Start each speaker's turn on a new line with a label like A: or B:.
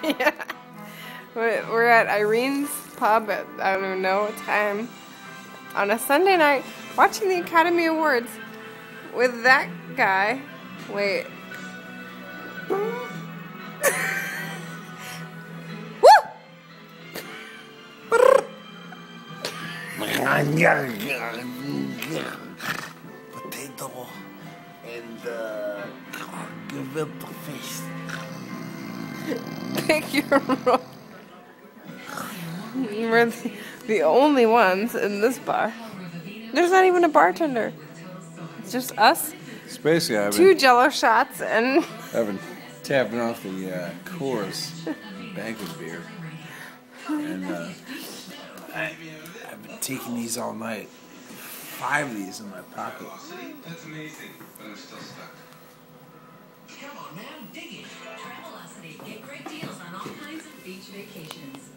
A: Yeah. We're at Irene's pub at, I don't even know what time, on a Sunday night, watching the Academy Awards with that guy. Wait. Woo!
B: Potato and gefilte fish.
A: Pick your role. We're the only ones in this bar. There's not even a bartender. It's just us.
C: It's basically I've
A: Two Jello shots and
C: been tapping off the Coors banquet beer, and
B: I've been taking these all night. 5 of these in my pocket.
D: That's amazing, but I'm still stuck. Come on, man, dig it. Travelocity. Get great deals on all kinds of beach vacations.